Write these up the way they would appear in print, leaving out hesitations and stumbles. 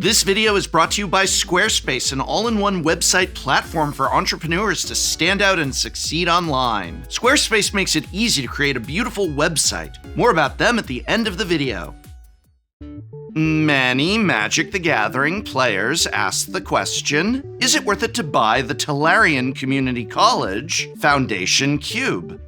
This video is brought to you by Squarespace, an all-in-one website platform for entrepreneurs to stand out and succeed online. Squarespace makes it easy to create a beautiful website. More about them at the end of the video. Many Magic the Gathering players ask the question, is it worth it to buy the Tolarian Community College Foundation Cube?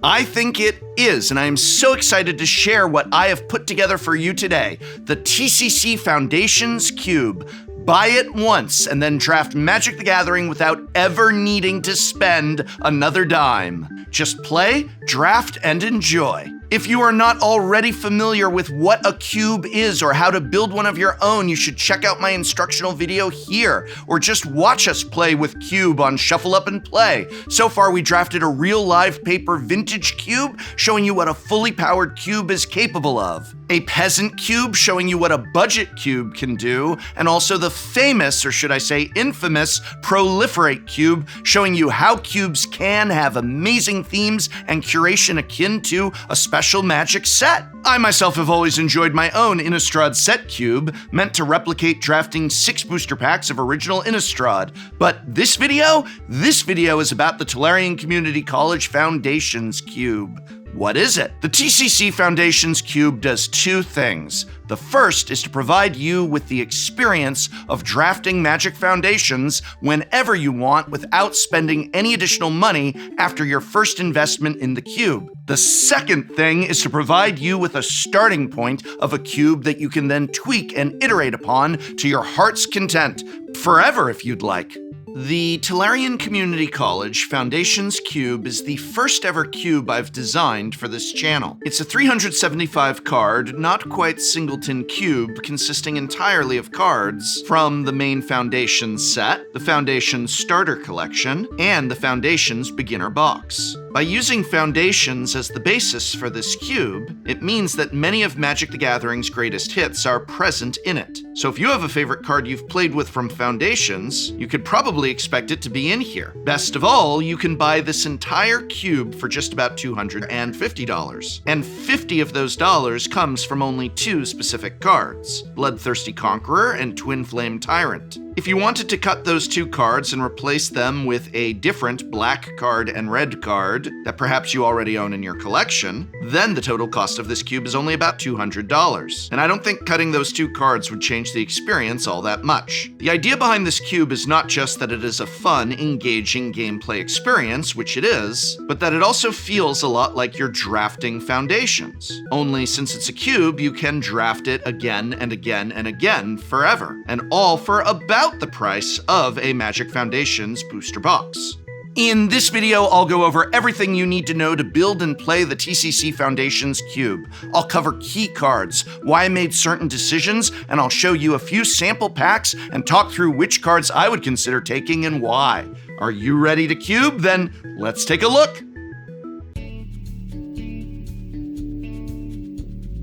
I think it is, and I am so excited to share what I have put together for you today. The TCC Foundations Cube. Buy it once and then draft Magic the Gathering without ever needing to spend another dime. Just play, draft, and enjoy. If you are not already familiar with what a cube is or how to build one of your own, you should check out my instructional video here, or just watch us play with Cube on Shuffle Up and Play. So far, we drafted a real live paper vintage cube showing you what a fully powered cube is capable of, a peasant cube showing you what a budget cube can do, and also the famous, or should I say infamous, proliferate cube showing you how cubes can have amazing themes and curation akin to a special Magic set. I myself have always enjoyed my own Innistrad set cube, meant to replicate drafting 6 booster packs of original Innistrad. But this video is about the Tolarian Community College Foundations Cube. What is it? The TCC Foundations Cube does 2 things. The first is to provide you with the experience of drafting Magic Foundations whenever you want without spending any additional money after your first investment in the cube. The second thing is to provide you with a starting point of a cube that you can then tweak and iterate upon to your heart's content, forever if you'd like. The Tolarian Community College Foundations Cube is the first ever cube I've designed for this channel. It's a 375 card, not quite singleton cube consisting entirely of cards from the main Foundations set, the Foundations Starter Collection, and the Foundations Beginner Box. By using Foundations as the basis for this cube, it means that many of Magic the Gathering's greatest hits are present in it. So if you have a favorite card you've played with from Foundations, you could probably expect it to be in here. Best of all, you can buy this entire cube for just about $250. And 50 of those dollars comes from only 2 specific cards, Bloodthirsty Conqueror and Twin Flame Tyrant. If you wanted to cut those 2 cards and replace them with a different black card and red card that perhaps you already own in your collection, then the total cost of this cube is only about $200. And I don't think cutting those 2 cards would change the experience all that much. The idea behind this cube is not just that it is a fun, engaging gameplay experience, which it is, but that it also feels a lot like you're drafting Foundations. Only since it's a cube, you can draft it again and again and again forever, and all for about the price of a Magic Foundations booster box. In this video, I'll go over everything you need to know to build and play the TCC Foundations Cube. I'll cover key cards, why I made certain decisions, and I'll show you a few sample packs and talk through which cards I would consider taking and why. Are you ready to cube? Then let's take a look.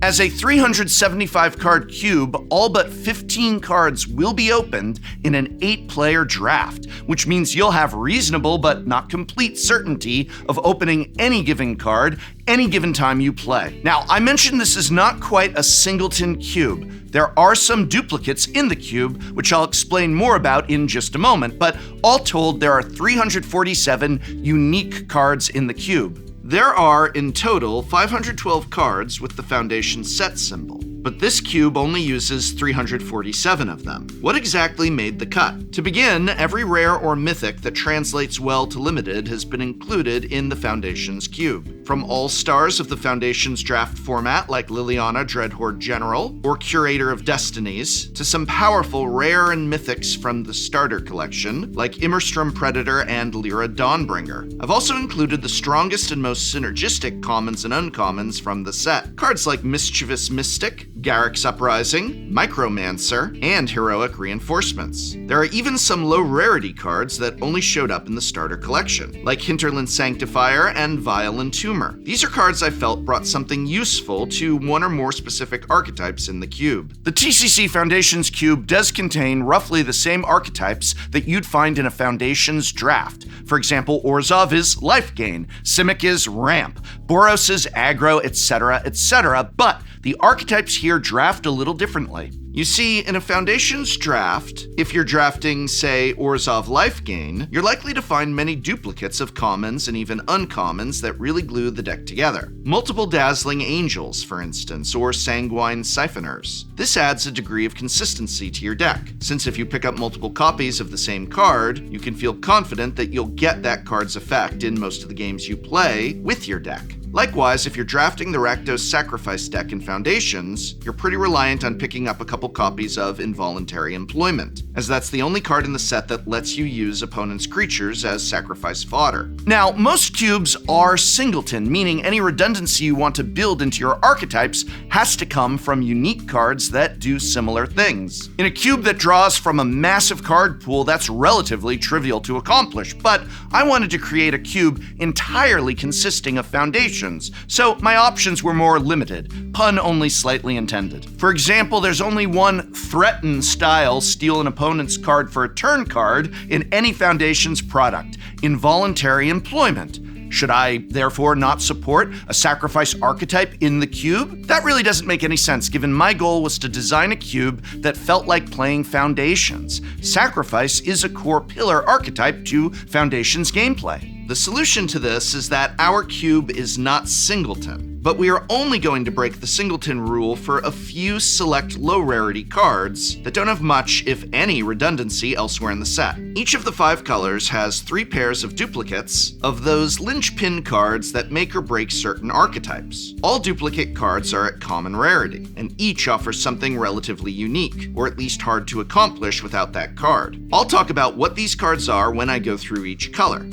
As a 375 card cube, all but 15 cards will be opened in an 8-player draft, which means you'll have reasonable but not complete certainty of opening any given card any given time you play. Now, I mentioned this is not quite a singleton cube. There are some duplicates in the cube, which I'll explain more about in just a moment, but all told, there are 347 unique cards in the cube. There are, in total, 512 cards with the Foundation set symbol, but this cube only uses 347 of them. What exactly made the cut? To begin, every rare or mythic that translates well to limited has been included in the Foundations cube. From all-stars of the Foundations draft format like Liliana Dreadhorde General or Curator of Destinies, to some powerful rare and mythics from the Starter Collection like Immerstrom Predator and Lyra Dawnbringer. I've also included the strongest and most synergistic commons and uncommons from the set. Cards like Mischievous Mystic, Garruk's Uprising, Micromancer, and Heroic Reinforcements. There are even some low rarity cards that only showed up in the Starter Collection, like Hinterland Sanctifier and Vile Entomber. These are cards I felt brought something useful to one or more specific archetypes in the cube. The TCC Foundations cube does contain roughly the same archetypes that you'd find in a Foundations draft. For example, Orzhov is Life Gain, Simic is Ramp, Boros is Aggro, etc., etc., but The archetypes here draft a little differently. You see, in a Foundations draft, if you're drafting, say, Orzhov Life Gain, you're likely to find many duplicates of commons and even uncommons that really glue the deck together. Multiple Dazzling Angels, for instance, or Sanguine Siphoners. This adds a degree of consistency to your deck, since if you pick up multiple copies of the same card, you can feel confident that you'll get that card's effect in most of the games you play with your deck. Likewise, if you're drafting the Rakdos Sacrifice deck in Foundations, you're pretty reliant on picking up a couple copies of Involuntary Employment, as that's the only card in the set that lets you use opponents' creatures as sacrifice fodder. Now, most cubes are singleton, meaning any redundancy you want to build into your archetypes has to come from unique cards that do similar things. In a cube that draws from a massive card pool, that's relatively trivial to accomplish, but I wanted to create a cube entirely consisting of Foundations, so my options were more limited, pun only slightly intended. For example, there's only one Threaten style steal an opponent's card for a turn card in any Foundations product, Involuntary Employment. Should I therefore not support a sacrifice archetype in the cube? That really doesn't make any sense, given my goal was to design a cube that felt like playing Foundations. Sacrifice is a core pillar archetype to Foundations gameplay. The solution to this is that our cube is not singleton, but we are only going to break the singleton rule for a few select low-rarity cards that don't have much, if any, redundancy elsewhere in the set. Each of the 5 colors has 3 pairs of duplicates of those linchpin cards that make or break certain archetypes. All duplicate cards are at common rarity, and each offers something relatively unique, or at least hard to accomplish without that card. I'll talk about what these cards are when I go through each color.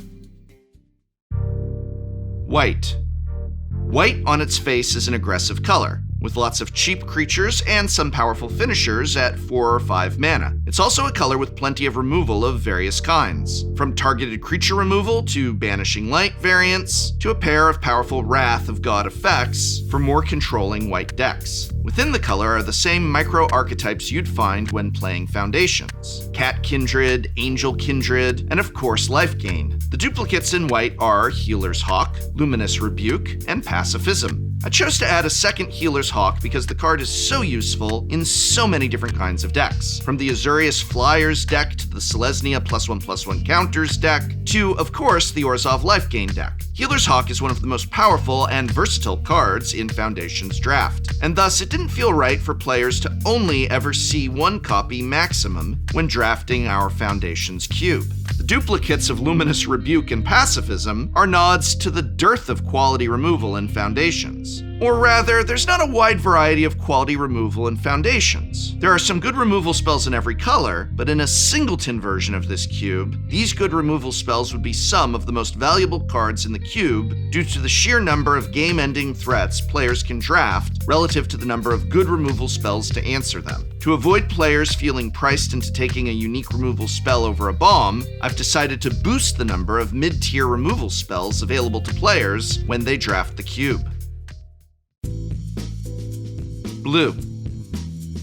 White. White on its face is an aggressive color, with lots of cheap creatures and some powerful finishers at 4 or 5 mana. It's also a color with plenty of removal of various kinds, from targeted creature removal to Banishing Light variants, to a pair of powerful Wrath of God effects for more controlling white decks. Within the color are the same micro-archetypes you'd find when playing Foundations: Cat Kindred, Angel Kindred, and of course Life Gain. The duplicates in white are Healer's Hawk, Luminous Rebuke, and Pacifism. I chose to add a second Healer's Hawk because the card is so useful in so many different kinds of decks, from the Azurius Flyers deck to the Selesnya +1/+1 counters deck, to, of course, the Orzhov Life Gain deck. Healer's Hawk is one of the most powerful and versatile cards in Foundations draft, and thus it didn't feel right for players to only ever see 1 copy maximum when drafting our Foundations cube. The duplicates of Luminous Rebuke and Pacifism are nods to the dearth of quality removal in Foundations. Or rather, there's not a wide variety of quality removal in Foundations. There are some good removal spells in every color, but in a singleton version of this cube, these good removal spells would be some of the most valuable cards in the cube due to the sheer number of game-ending threats players can draft relative to the number of good removal spells to answer them. To avoid players feeling priced into taking a unique removal spell over a bomb, I've decided to boost the number of mid-tier removal spells available to players when they draft the cube. Blue.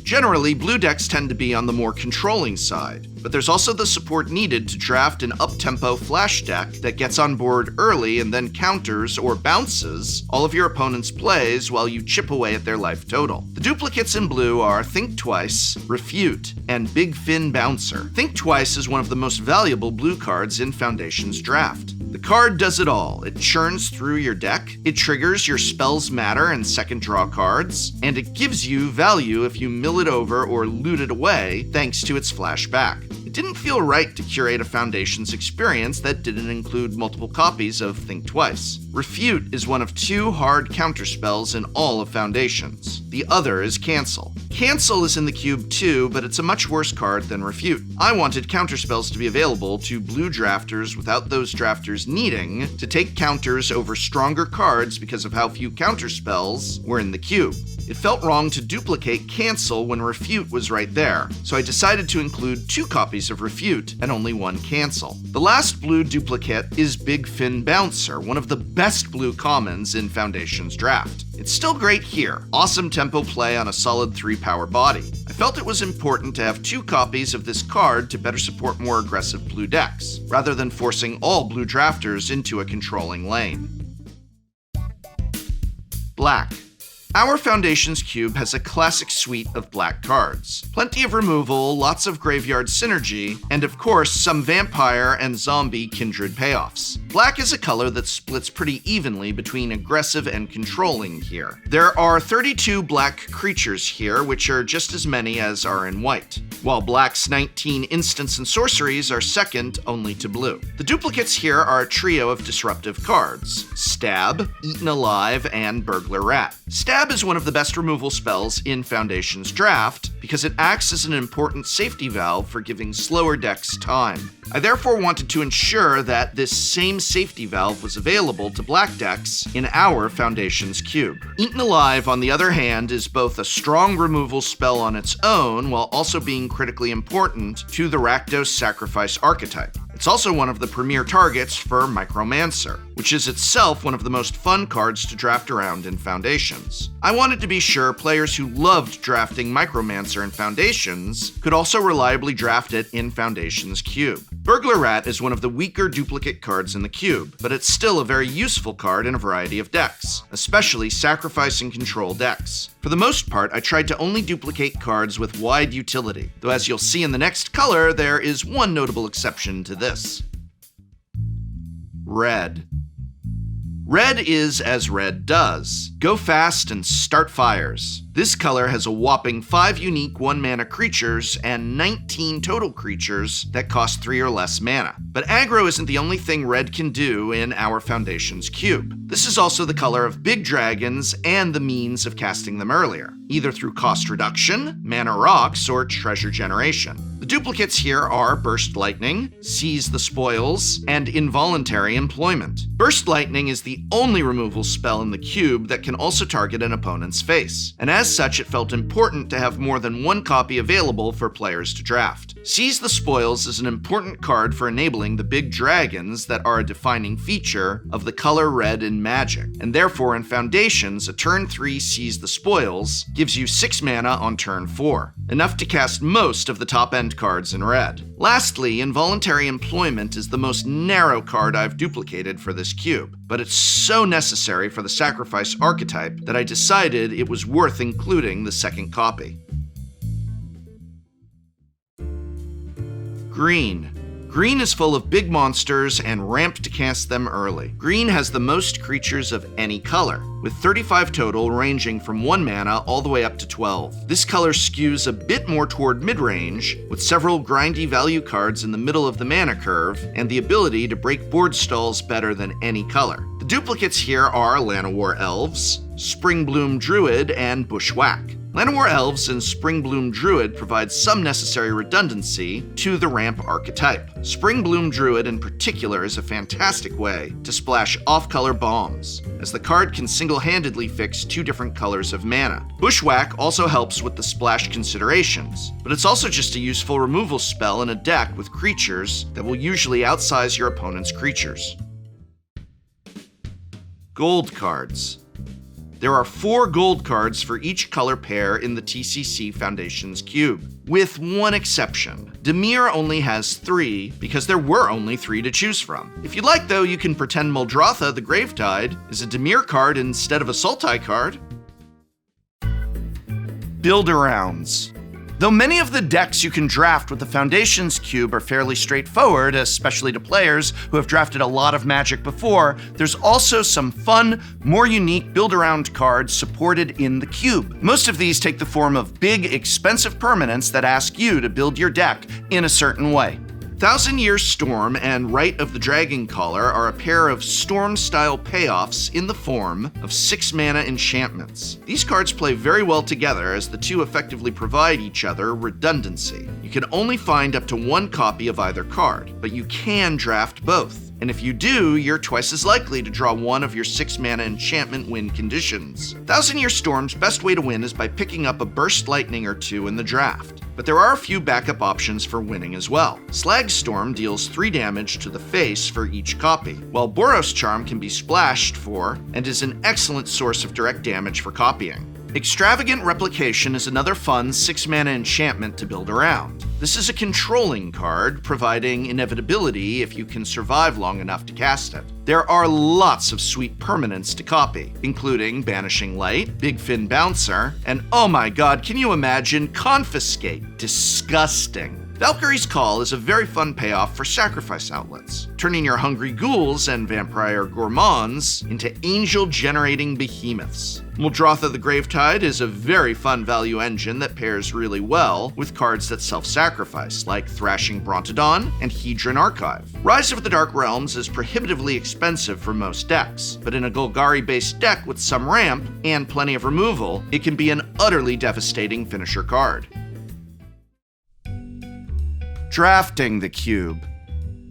Generally, blue decks tend to be on the more controlling side, but there's also the support needed to draft an up-tempo flash deck that gets on board early and then counters or bounces all of your opponent's plays while you chip away at their life total. The duplicates in blue are Think Twice, Refute, and Big Fin Bouncer. Think Twice is one of the most valuable blue cards in Foundations draft. The card does it all. It churns through your deck, it triggers your spells matter and second draw cards, and it gives you value if you mill it over or loot it away thanks to its flashback. It didn't feel right to curate a Foundations experience that didn't include multiple copies of Think Twice. Refute is one of 2 hard counterspells in all of Foundations. The other is Cancel. Cancel is in the cube too, but it's a much worse card than Refute. I wanted counterspells to be available to blue drafters without those drafters needing to take counters over stronger cards because of how few counterspells were in the cube. It felt wrong to duplicate Cancel when Refute was right there, so I decided to include 2 copies of Refute and only 1 Cancel. The last blue duplicate is Big Fin Bouncer, one of the best blue commons in Foundations draft. It's still great here. Awesome tempo play on a solid 3-power body. I felt it was important to have 2 copies of this card to better support more aggressive blue decks, rather than forcing all blue drafters into a controlling lane. Black. Our Foundations cube has a classic suite of black cards. Plenty of removal, lots of graveyard synergy, and of course, some vampire and zombie kindred payoffs. Black is a color that splits pretty evenly between aggressive and controlling here. There are 32 black creatures here, which are just as many as are in white, while black's 19 instants and sorceries are second only to blue. The duplicates here are a trio of disruptive cards: Stab, Eaten Alive, and Burglar Rat. Stab is one of the best removal spells in Foundation's draft because it acts as an important safety valve for giving slower decks time. I therefore wanted to ensure that this same safety valve was available to black decks in our Foundations cube. Eaten Alive, on the other hand, is both a strong removal spell on its own while also being critically important to the Rakdos Sacrifice archetype. It's also one of the premier targets for Micromancer, which is itself one of the most fun cards to draft around in Foundations. I wanted to be sure players who loved drafting Micromancer in Foundations could also reliably draft it in Foundations cube. Burglar Rat is one of the weaker duplicate cards in the cube, but it's still a very useful card in a variety of decks, especially sacrifice and control decks. For the most part, I tried to only duplicate cards with wide utility, though as you'll see in the next color, there is one notable exception to this. Red. Red is as red does. Go fast and start fires. This color has a whopping 5 unique 1-mana creatures and 19 total creatures that cost 3 or less mana. But aggro isn't the only thing red can do in our Foundations cube. This is also the color of big dragons and the means of casting them earlier, either through cost reduction, mana rocks, or treasure generation. The duplicates here are Burst Lightning, Seize the Spoils, and Involuntary Employment. Burst Lightning is the only removal spell in the cube that can also target an opponent's face, and as such it felt important to have more than one copy available for players to draft. Seize the Spoils is an important card for enabling the big dragons that are a defining feature of the color red in Magic, and therefore in Foundations, a turn 3 Seize the Spoils gives you 6 mana on turn 4, enough to cast most of the top-end cards in red. Lastly, Involuntary Employment is the most narrow card I've duplicated for this cube, but it's so necessary for the Sacrifice archetype that I decided it was worth including the second copy. Green. Green is full of big monsters and ramped to cast them early. Green has the most creatures of any color, with 35 total ranging from 1 mana all the way up to 12. This color skews a bit more toward mid-range, with several grindy value cards in the middle of the mana curve and the ability to break board stalls better than any color. The duplicates here are Llanowar Elves, Springbloom Druid, and Bushwhack. Llanowar Elves and Springbloom Druid provide some necessary redundancy to the ramp archetype. Springbloom Druid in particular is a fantastic way to splash off-color bombs, as the card can single-handedly fix 2 different colors of mana. Bushwhack also helps with the splash considerations, but it's also just a useful removal spell in a deck with creatures that will usually outsize your opponent's creatures. Gold cards. There are 4 gold cards for each color pair in the TCC Foundations cube, with one exception. Dimir only has 3 because there were only 3 to choose from. If you'd like though, you can pretend Muldrotha the Gravetide is a Dimir card instead of a Sultai card. Build-arounds. Though many of the decks you can draft with the Foundations cube are fairly straightforward, especially to players who have drafted a lot of Magic before, there's also some fun, more unique build-around cards supported in the cube. Most of these take the form of big, expensive permanents that ask you to build your deck in a certain way. Thousand Year Storm and Rite of the Dragon Caller are a pair of Storm-style payoffs in the form of 6 mana enchantments. These cards play very well together as the two effectively provide each other redundancy. You can only find up to 1 copy of either card, but you can draft both. And if you do, you're twice as likely to draw one of your 6 mana enchantment win conditions. Thousand Year Storm's best way to win is by picking up a Burst Lightning or 2 in the draft. But there are a few backup options for winning as well. Slag Storm deals 3 damage to the face for each copy, while Boros Charm can be splashed for and is an excellent source of direct damage for copying. Extravagant Replication is another fun 6-mana enchantment to build around. This is a controlling card, providing inevitability if you can survive long enough to cast it. There are lots of sweet permanents to copy, including Banishing Light, Big Fin Bouncer, and oh my god, can you imagine Confiscate? Disgusting. Valkyrie's Call is a very fun payoff for sacrifice outlets, turning your hungry ghouls and vampire gourmands into angel-generating behemoths. Muldrotha the Gravetide is a very fun value engine that pairs really well with cards that self-sacrifice, like Thrashing Brontodon and Hedron Archive. Rise of the Dark Realms is prohibitively expensive for most decks, but in a Golgari-based deck with some ramp and plenty of removal, it can be an utterly devastating finisher card. Drafting the cube.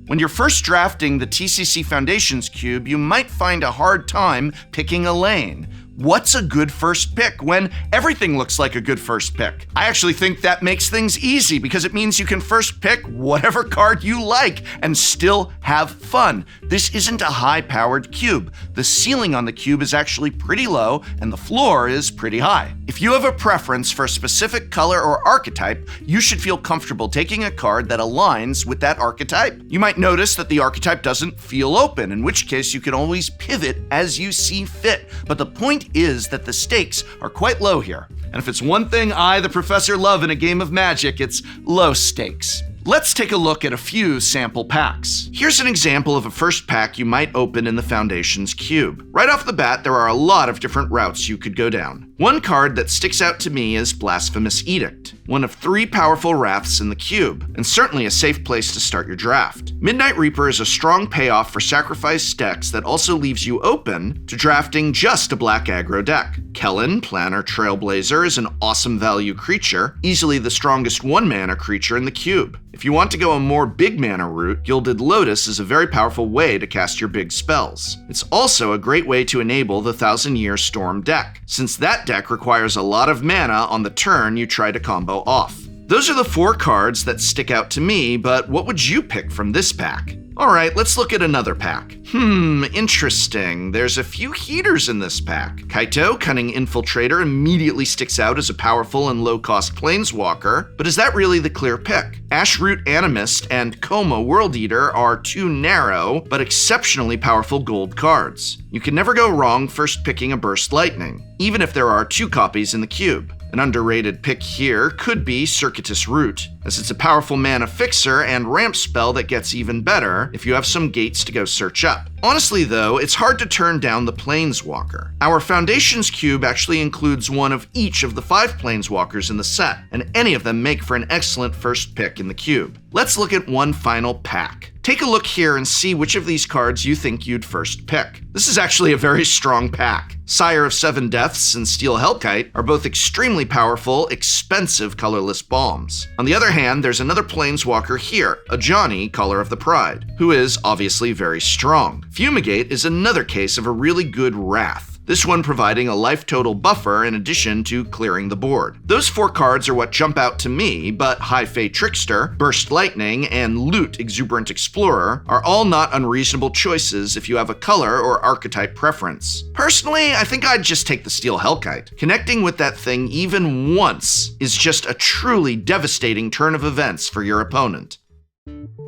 When you're first drafting the TCC Foundations cube, you might find a hard time picking a lane. What's a good first pick when everything looks like a good first pick? I actually think that makes things easy because it means you can first pick whatever card you like and still have fun. This isn't a high-powered cube. The ceiling on the cube is actually pretty low and the floor is pretty high. If you have a preference for a specific color or archetype, you should feel comfortable taking a card that aligns with that archetype. You might notice that the archetype doesn't feel open, in which case you can always pivot as you see fit. But the point is that the stakes are quite low here. And if it's one thing I, the professor, love in a game of Magic, it's low stakes. Let's take a look at a few sample packs. Here's an example of a first pack you might open in the Foundations cube. Right off the bat, there are a lot of different routes you could go down. One card that sticks out to me is Blasphemous Edict, one of 3 powerful wraths in the cube, and certainly a safe place to start your draft. Midnight Reaper is a strong payoff for sacrifice decks that also leaves you open to drafting just a black aggro deck. Kellen, Planner Trailblazer, is an awesome value creature, easily the strongest 1-mana creature in the cube. If you want to go a more big mana route, Gilded Lotus is a very powerful way to cast your big spells. It's also a great way to enable the 1000-Year Storm deck, since that deck requires a lot of mana on the turn you try to combo off. Those are the 4 cards that stick out to me, but what would you pick from this pack? Alright, let's look at another pack. Interesting. There's a few heaters in this pack. Kaito, Cunning Infiltrator, immediately sticks out as a powerful and low-cost planeswalker, but is that really the clear pick? Ashroot Animist and Koma World Eater are 2 narrow, but exceptionally powerful gold cards. You can never go wrong first picking a Burst Lightning, even if there are 2 copies in the cube. An underrated pick here could be Circuitous Route, as it's a powerful mana fixer and ramp spell that gets even better if you have some gates to go search up. Honestly though, it's hard to turn down the Planeswalker. Our Foundations cube actually includes one of each of the 5 Planeswalkers in the set, and any of them make for an excellent first pick in the cube. Let's look at one final pack. Take a look here and see which of these cards you think you'd first pick. This is actually a very strong pack. Sire of 7 Deaths and Steel Hellkite are both extremely powerful, expensive colorless bombs. On the other hand, there's another Planeswalker here, Ajani, Caller of the Pride, who is obviously very strong. Fumigate is another case of a really good Wrath, this one providing a life total buffer in addition to clearing the board. Those 4 cards are what jump out to me, but High Fate Trickster, Burst Lightning, and Loot Exuberant Explorer are all not unreasonable choices if you have a color or archetype preference. Personally, I think I'd just take the Steel Hellkite. Connecting with that thing even once is just a truly devastating turn of events for your opponent.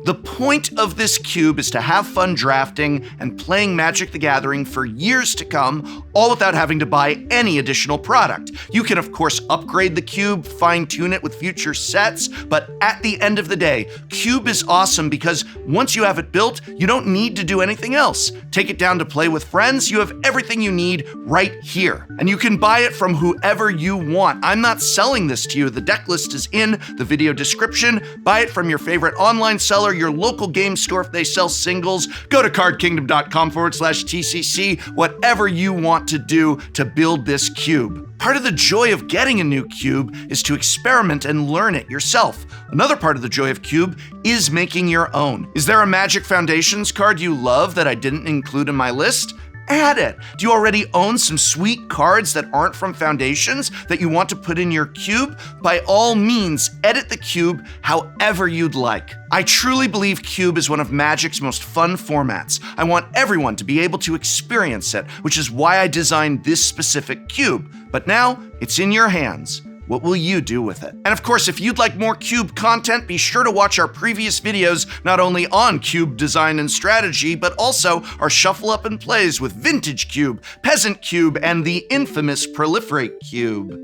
The point of this cube is to have fun drafting and playing Magic the Gathering for years to come, all without having to buy any additional product. You can of course upgrade the cube, fine-tune it with future sets, but at the end of the day, cube is awesome because once you have it built, you don't need to do anything else. Take it down to play with friends, you have everything you need right here. And you can buy it from whoever you want. I'm not selling this to you. The deck list is in the video description. Buy it from your favorite online seller, your local game store if they sell singles. Go to cardkingdom.com/TCC, whatever you want to do to build this cube. Part of the joy of getting a new cube is to experiment and learn it yourself. Another part of the joy of cube is making your own. Is there a Magic Foundations card you love that I didn't include in my list? add it. Do you already own some sweet cards that aren't from Foundations that you want to put in your cube? By all means, edit the cube however you'd like. I truly believe Cube is one of Magic's most fun formats. I want everyone to be able to experience it, which is why I designed this specific cube. But now, it's in your hands. What will you do with it? And of course, if you'd like more Cube content, be sure to watch our previous videos, not only on Cube design and strategy, but also our Shuffle Up and Plays with Vintage Cube, Peasant Cube, and the infamous Proliferate Cube.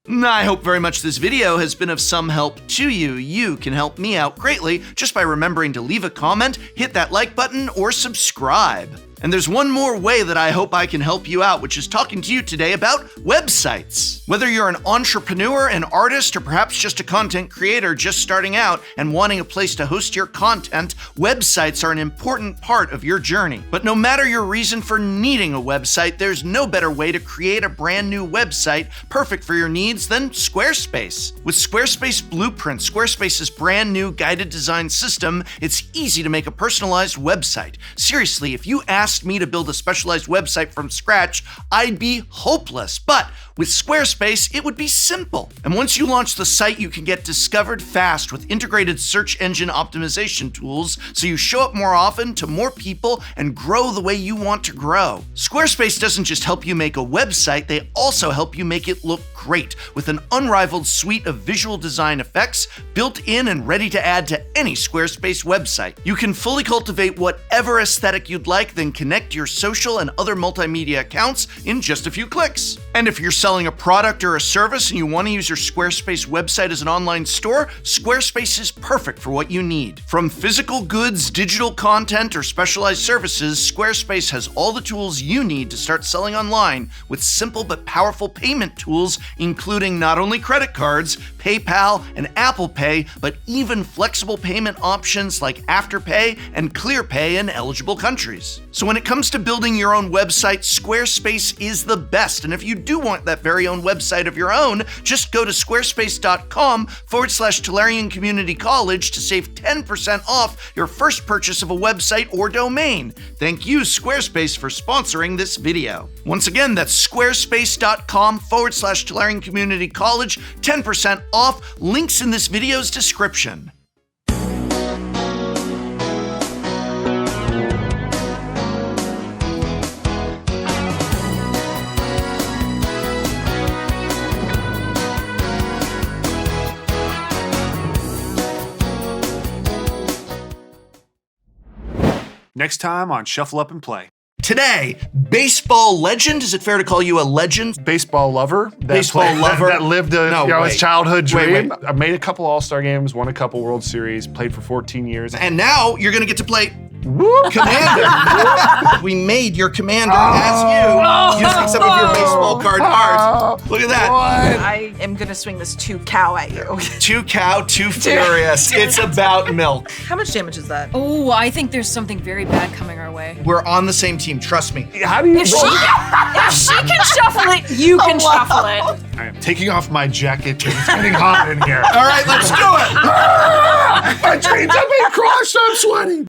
I hope very much this video has been of some help to you. You can help me out greatly just by remembering to leave a comment, hit that like button, or subscribe. And there's one more way that I hope I can help you out, which is talking to you today about websites. Whether you're an entrepreneur, an artist, or perhaps just a content creator just starting out and wanting a place to host your content, websites are an important part of your journey. But no matter your reason for needing a website, there's no better way to create a brand new website perfect for your needs than Squarespace. With Squarespace Blueprint, Squarespace's brand new guided design system, it's easy to make a personalized website. Seriously, if you asked me to build a specialized website from scratch, I'd be hopeless. But with Squarespace, it would be simple. And once you launch the site, you can get discovered fast with integrated search engine optimization tools, so you show up more often to more people and grow the way you want to grow. Squarespace doesn't just help you make a website, they also help you make it look great with an unrivaled suite of visual design effects built in and ready to add to any Squarespace website. You can fully cultivate whatever aesthetic you'd like, then connect your social and other multimedia accounts in just a few clicks. And if you're selling a product or a service and you want to use your Squarespace website as an online store, Squarespace is perfect for what you need. From physical goods, digital content, or specialized services, Squarespace has all the tools you need to start selling online with simple but powerful payment tools, including not only credit cards, PayPal, and Apple Pay, but even flexible payment options like Afterpay and ClearPay in eligible countries. So when it comes to building your own website, Squarespace is the best. And if you do want that very own website of your own, just go to squarespace.com/Tolarian Community College to save 10% off your first purchase of a website or domain. Thank you, Squarespace, for sponsoring this video. Once again, that's squarespace.com/Tolarian Community College, 10% off, links in this video's description. Next time on Shuffle Up and Play. Today, baseball legend. Is it fair to call you a legend? Baseball lover. That lived his childhood dream. I made a couple All-Star games, won a couple World Series, played for 14 years. And now you're going to get to play Commander. We made your Commander as you, using some of your baseball card art. Look at that. I am going to swing this 2 cow at you. 2 cow, 2 furious. It's about milk. How much damage is that? Oh, I think there's something very bad coming our way. We're on the same team, trust me. How do you If she can shuffle it, you can shuffle it. I am taking off my jacket. It's getting hot in here. All right, let's do it. My dreams are being crushed. I'm sweating.